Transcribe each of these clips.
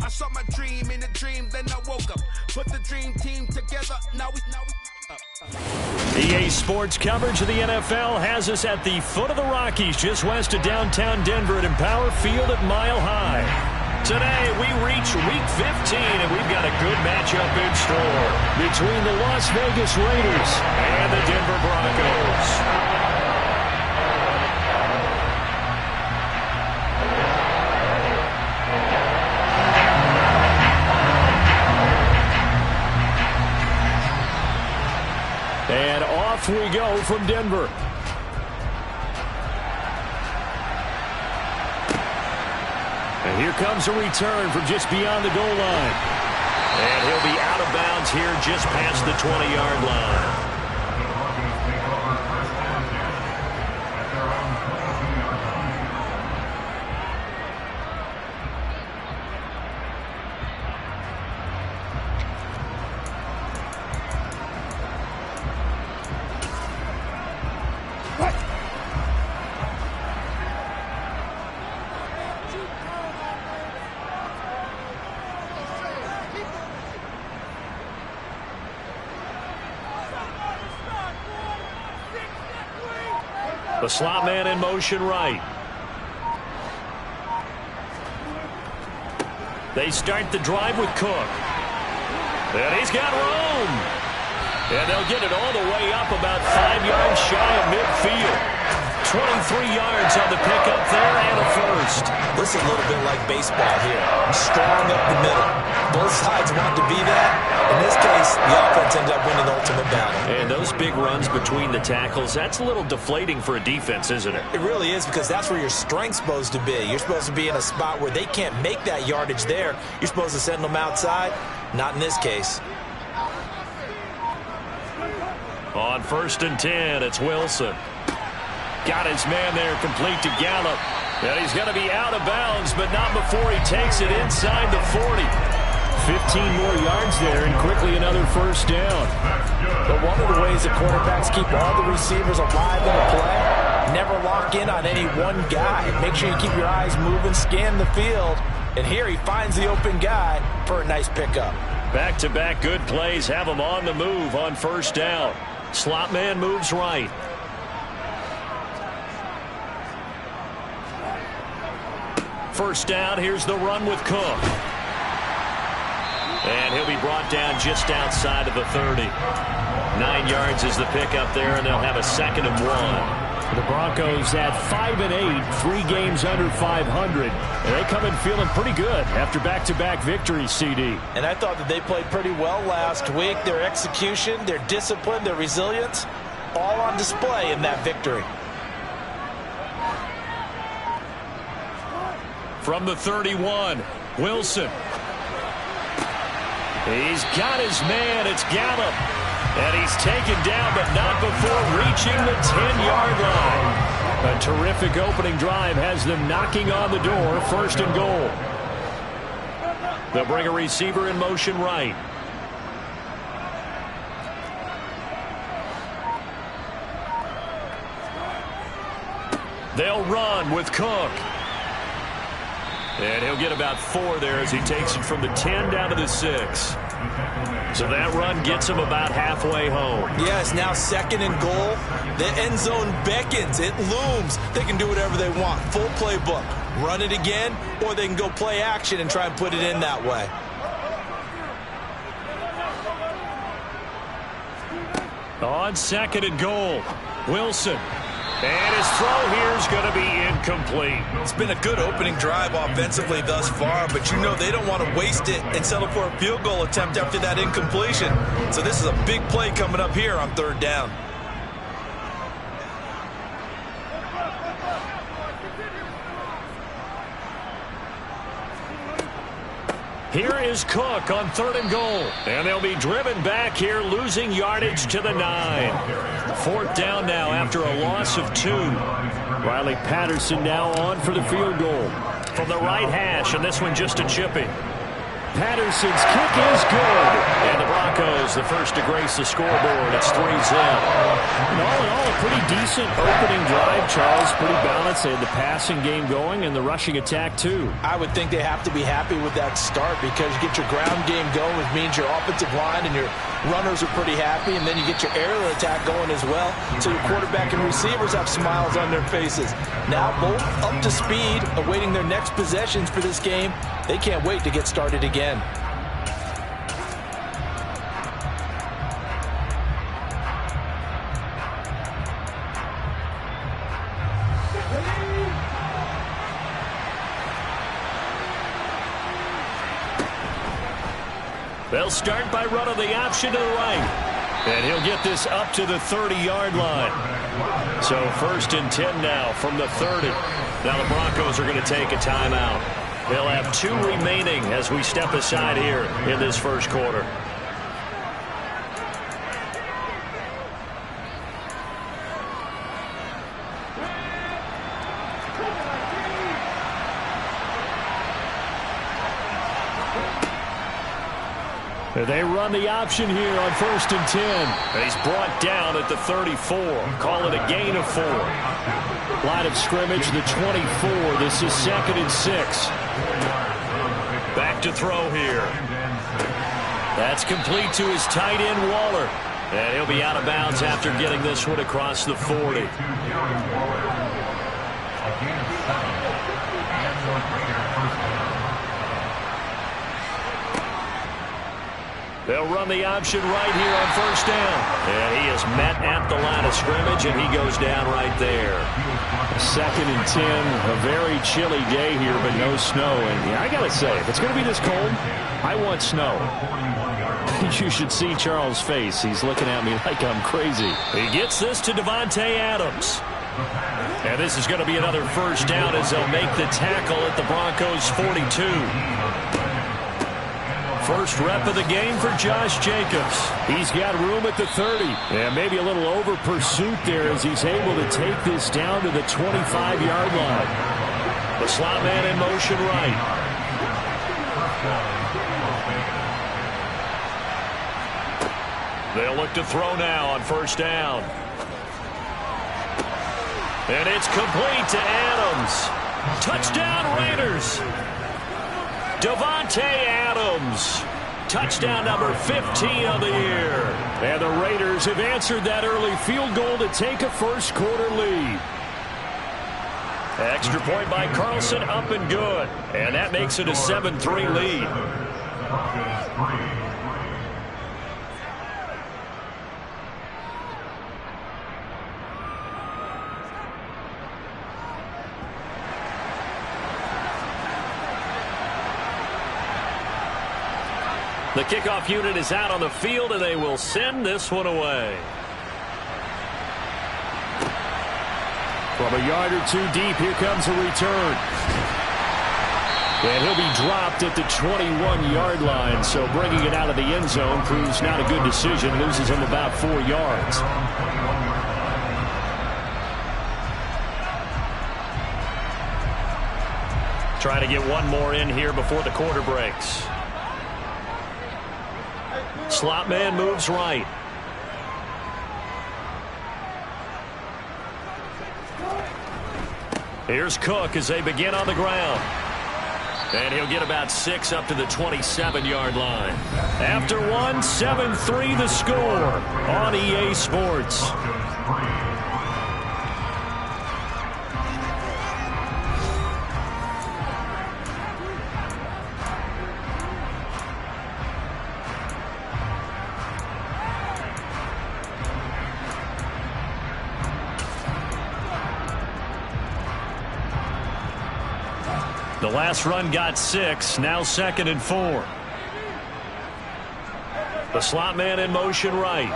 I saw my dream in a dream, then I woke up. Put the dream team together, now we EA Sports coverage of the NFL has us at the foot of the Rockies, just west of downtown Denver at Empower Field at Mile High. Today, we reach Week 15, and we've got a good matchup in store between the Las Vegas Raiders and the Denver Broncos. And off we go from Denver. And here comes a return from just beyond the goal line. And he'll be out of bounds here just past the 20-yard line. The slot man in motion right. They start the drive with Cook. And he's got room. And they'll get it all the way up about 5 yards shy of midfield. 23 yards on the pickup there and a first. This is a little bit like baseball here. Strong up the middle. Both sides want to be that. In this case, the offense ended up winning the ultimate battle. And those big runs between the tackles, that's a little deflating for a defense, isn't it? It really is, because that's where your strength's supposed to be. You're supposed to be in a spot where they can't make that yardage there. You're supposed to send them outside. Not in this case. On 1st and 10, it's Wilson. Got his man there, complete to Gallup. And he's going to be out of bounds, but not before he takes it inside the 40. 15 more yards there, and quickly another first down. But one of the ways that quarterbacks keep all the receivers alive in a play, never lock in on any one guy. Make sure you keep your eyes moving, scan the field. And here he finds the open guy for a nice pickup. Back-to-back good plays have him on the move on first down. Slot man moves right. First down, here's the run with Cook. And he'll be brought down just outside of the 30. 9 yards is the pickup there, and they'll have a 2nd and 1. The Broncos at 5-8, 3 games under 500. And they come in feeling pretty good after back-to-back victories, CD. And I thought that they played pretty well last week. Their execution, their discipline, their resilience, all on display in that victory. From the 31, Wilson. He's got his man. It's Gallup. And he's taken down, but not before reaching the 10-yard line. A terrific opening drive has them knocking on the door. 1st and goal. They'll bring a receiver in motion right. They'll run with Cook. And he'll get about 4 there as he takes it from the 10 down to the 6. So that run gets him about halfway home. Yes, now 2nd and goal. The end zone beckons. It looms. They can do whatever they want. Full playbook. Run it again, or they can go play action and try and put it in that way. On 2nd and goal, Wilson. And his throw here is going to be incomplete. It's been a good opening drive offensively thus far, but you know they don't want to waste it and settle for a field goal attempt after that incompletion. So this is a big play coming up here on 3rd down. Here is Cook on 3rd and goal. And they'll be driven back here, losing yardage to the 9. 4th down now after a loss of 2. Riley Patterson now on for the field goal. From the right hash, and this one just a chipping. Patterson's kick is good. And the Broncos, the first to grace the scoreboard. It's 3-0. And all in all, a pretty decent opening drive, Charles. Pretty balanced. They had the passing game going and the rushing attack, too. I would think they have to be happy with that start because you get your ground game going, which means your offensive line and your runners are pretty happy, and then you get your aerial attack going as well. So your quarterback and receivers have smiles on their faces. Now both up to speed, awaiting their next possessions for this game. They can't wait to get started again. They'll start by running the option to the right. And he'll get this up to the 30-yard line. So 1st and 10 now from the 30. Now the Broncos are going to take a timeout. They'll have 2 remaining as we step aside here in this first quarter. They run the option here on 1st and 10. He's brought down at the 34. Call it a gain of 4. Line of scrimmage, the 24. This is 2nd and 6. Back to throw here. That's complete to his tight end, Waller. And he'll be out of bounds after getting this one across the 40. They'll run the option right here on 1st down. And he is met at the line of scrimmage, and he goes down right there. 2nd and 10, a very chilly day here, but no snow. And yeah, I got to say, if it's going to be this cold, I want snow. You should see Charles' face. He's looking at me like I'm crazy. He gets this to Davante Adams. And this is going to be another 1st down as they'll make the tackle at the Broncos' 42. First rep of the game for Josh Jacobs. He's got room at the 30. And maybe a little over pursuit there as he's able to take this down to the 25-yard line. The slot man in motion right. They'll look to throw now on 1st down. And it's complete to Adams. Touchdown Raiders. Davante Adams, touchdown number 15 of the year. And the Raiders have answered that early field goal to take a first quarter lead. Extra point by Carlson, up and good. And that makes it a 7-3 lead. The kickoff unit is out on the field, and they will send this one away. From a yard or 2 deep, here comes a return. And he'll be dropped at the 21-yard line, so bringing it out of the end zone proves not a good decision. Loses him about 4 yards. Try to get one more in here before the quarter breaks. Slot man moves right. Here's Cook as they begin on the ground. And he'll get about 6 up to the 27-yard line. After 1, 7-3 the score on EA Sports. The last run got 6, now 2nd and 4. The slot man in motion right.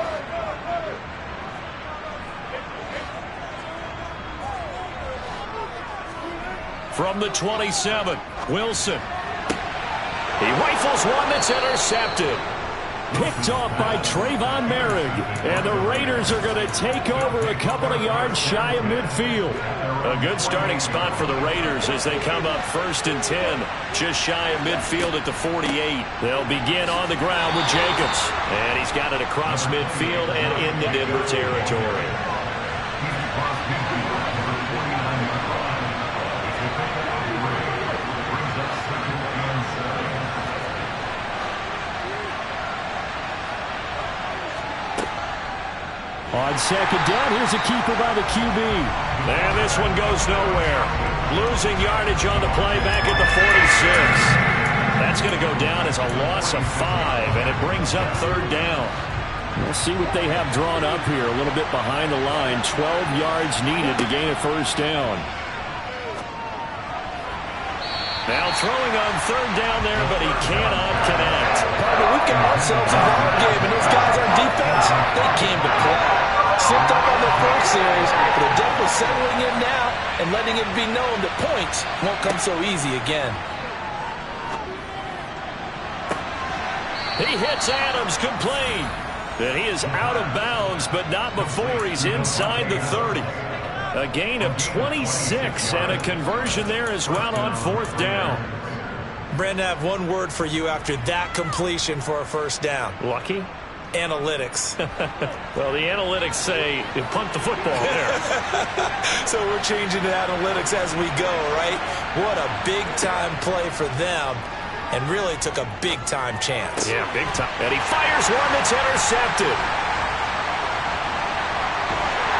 From the 27, Wilson. He rifles one that's intercepted. Picked off by Trayvon Merrick. And the Raiders are going to take over a couple of yards shy of midfield. A good starting spot for the Raiders as they come up 1st and 10, just shy of midfield at the 48. They'll begin on the ground with Jacobs. And he's got it across midfield and into Denver territory. On 2nd down, here's a keeper by the QB. And this one goes nowhere. Losing yardage on the play back at the 46. That's going to go down as a loss of 5, and it brings up 3rd down. We'll see what they have drawn up here. A little bit behind the line. 12 yards needed to gain a 1st down. Now throwing on 3rd down there, but he cannot connect. We've got ourselves a ball game, and those guys on defense, they came to play. Slipped up on their first series, but they're definitely settling in now and letting it be known that points won't come so easy again. He hits Adams, complete. And he is out of bounds, but not before he's inside the 30. A gain of 26 and a conversion there as well on 4th down. Brandon, I have one word for you after that completion for a 1st down. Lucky? Analytics. Well, the analytics say punt the football there. So we're changing to analytics as we go, right? What a big-time play for them, and really took a big-time chance. Yeah, big time. And he fires one that's intercepted.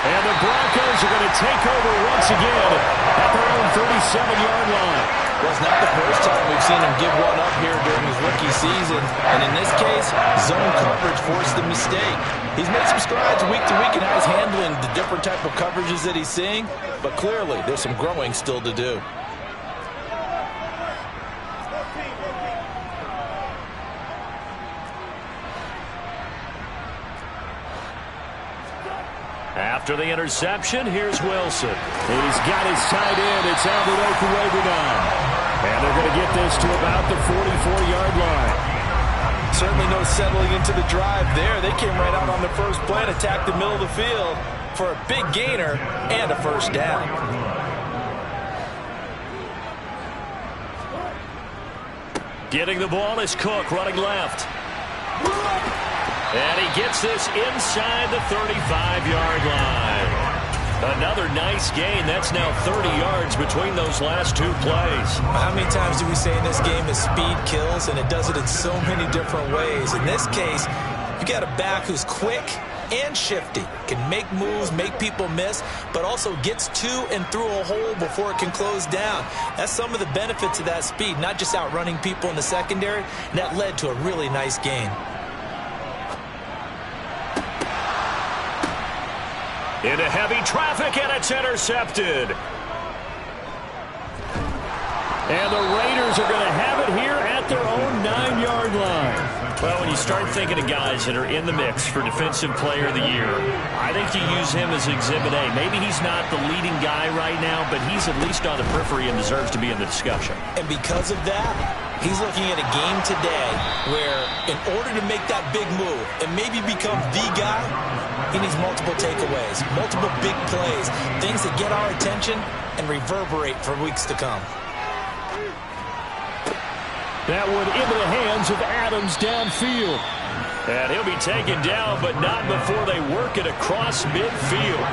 And the Broncos are going to take over once again at their own 37-yard line. Well, it's not the first time we've seen him give one up here during his rookie season. And in this case, zone coverage forced the mistake. He's made some strides week to week in how he's handling the different type of coverages that he's seeing. But clearly, there's some growing still to do. After the interception, here's Wilson. He's got his tight end. It's Albert Okwuegbunam. And they're going to get this to about the 44-yard line. Certainly no settling into the drive there. They came right out on the first play and attacked the middle of the field for a big gainer and a 1st down. Getting the ball is Cook running left. And he gets this inside the 35-yard line. Another nice gain. That's now 30 yards between those last 2 plays. How many times do we say in this game that speed kills, and it does it in so many different ways? In this case, you got a back who's quick and shifty, can make moves, make people miss, but also gets to and through a hole before it can close down. That's some of the benefits of that speed, not just outrunning people in the secondary, and that led to a really nice gain. Into heavy traffic, and it's intercepted. And the Raiders are going to have it here at their own 9-yard line. Well, when you start thinking of guys that are in the mix for Defensive Player of the Year, I think you use him as Exhibit A. Maybe he's not the leading guy right now, but he's at least on the periphery and deserves to be in the discussion. And because of that, he's looking at a game today where in order to make that big move and maybe become the guy, he needs multiple takeaways, multiple big plays, things that get our attention and reverberate for weeks to come. That one into the hands of Adams downfield. And he'll be taken down, but not before they work it across midfield.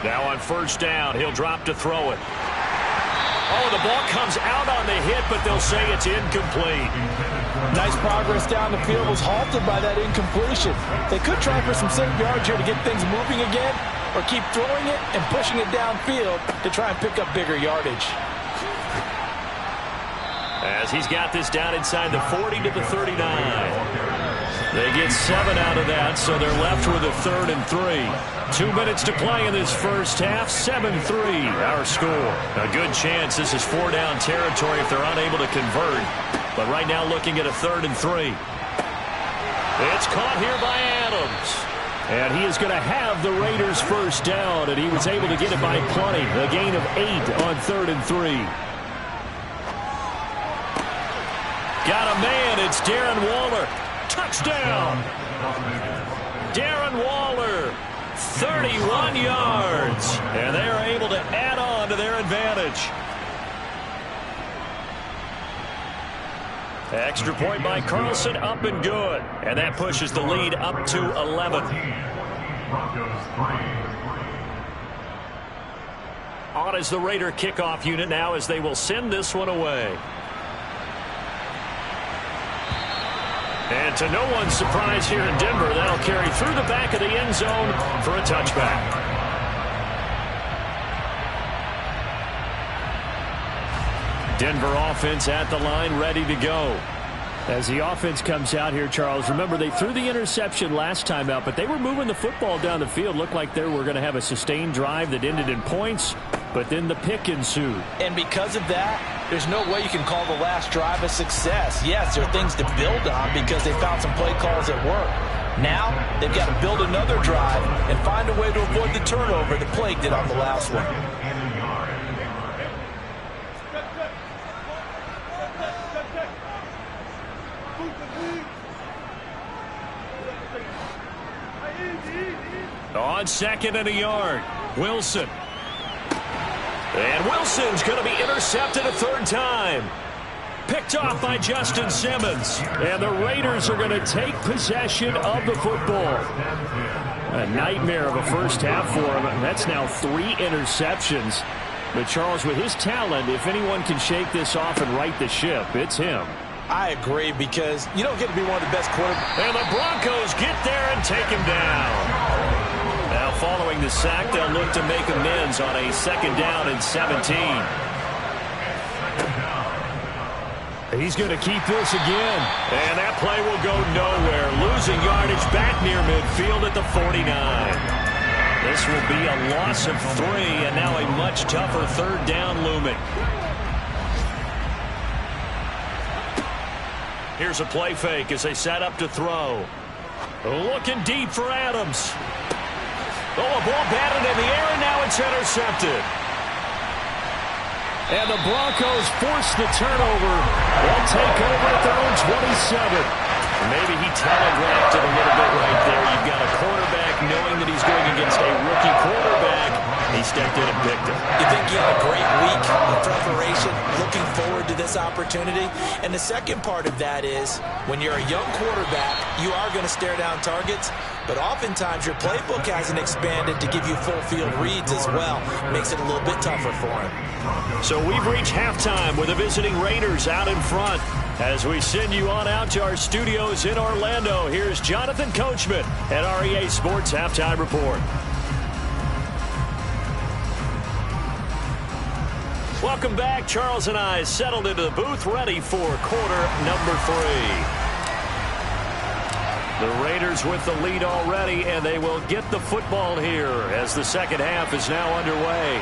Now on 1st down, he'll drop to throw it. Oh, the ball comes out on the hit, but they'll say it's incomplete. Nice progress down the field was halted by that incompletion. They could try for some safe yards here to get things moving again, or keep throwing it and pushing it downfield to try and pick up bigger yardage. As he's got this down inside the 40 to the 39. They get 7 out of that, so they're left with a 3rd and 3. 2 minutes to play in this first half. 7-3 our score. A good chance this is 4-down territory if they're unable to convert. But right now looking at a 3rd and 3. It's caught here by Adams. And he is going to have the Raiders first down, and he was able to get it by plenty. A gain of 8 on 3rd and 3. Got a man. It's Darren Waller. Touchdown. Darren Waller, 31 yards. And they are able to add on to their advantage. Extra point by Carlson, up and good. And that pushes the lead up to 11. On is the Raider kickoff unit now as they will send this one away. And to no one's surprise here in Denver, that'll carry through the back of the end zone for a touchback. Denver offense at the line, ready to go. As the offense comes out here, Charles, remember they threw the interception last time out, but they were moving the football down the field. Looked like they were going to have a sustained drive that ended in points, but then the pick ensued. And because of that, there's no way you can call the last drive a success. Yes, there are things to build on because they found some play calls that work. Now, they've got to build another drive and find a way to avoid the turnover that plagued it on the last one. On 2nd and a yard, Wilson. And Wilson's going to be intercepted a 3rd time. Picked off by Justin Simmons. And the Raiders are going to take possession of the football. A nightmare of a first half for him. That's now 3 interceptions. But Charles, with his talent, if anyone can shake this off and right the ship, it's him. I agree, because you don't get to be one of the best quarterbacks. And the Broncos get there and take him down. Now following the sack, they'll look to make amends on a 2nd down and 17. He's going to keep this again. And that play will go nowhere. Losing yardage back near midfield at the 49. This will be a loss of 3, and now a much tougher 3rd down looming. Here's a play fake as they set up to throw. Looking deep for Adams. Oh, a ball batted in the air, and now it's intercepted. And the Broncos force the turnover. They'll take over at their own 27. Maybe he telegraphed it a little bit right there. You've got a quarterback knowing that he's going against a rookie quarterback. He stepped in and picked him. You think you had a great week of preparation, looking forward to this opportunity? And the second part of that is, when you're a young quarterback, you are going to stare down targets, but oftentimes your playbook hasn't expanded to give you full field reads as well. Makes it a little bit tougher for him. So we've reached halftime with the visiting Raiders out in front. As we send you on out to our studios in Orlando, here's Jonathan Coachman at REA Sports Halftime Report. Welcome back. Charles and I settled into the booth, ready for quarter number 3. The Raiders with the lead already, and they will get the football here as the second half is now underway.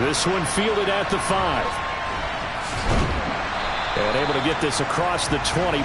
This one fielded at the 5. And able to get this across the 20.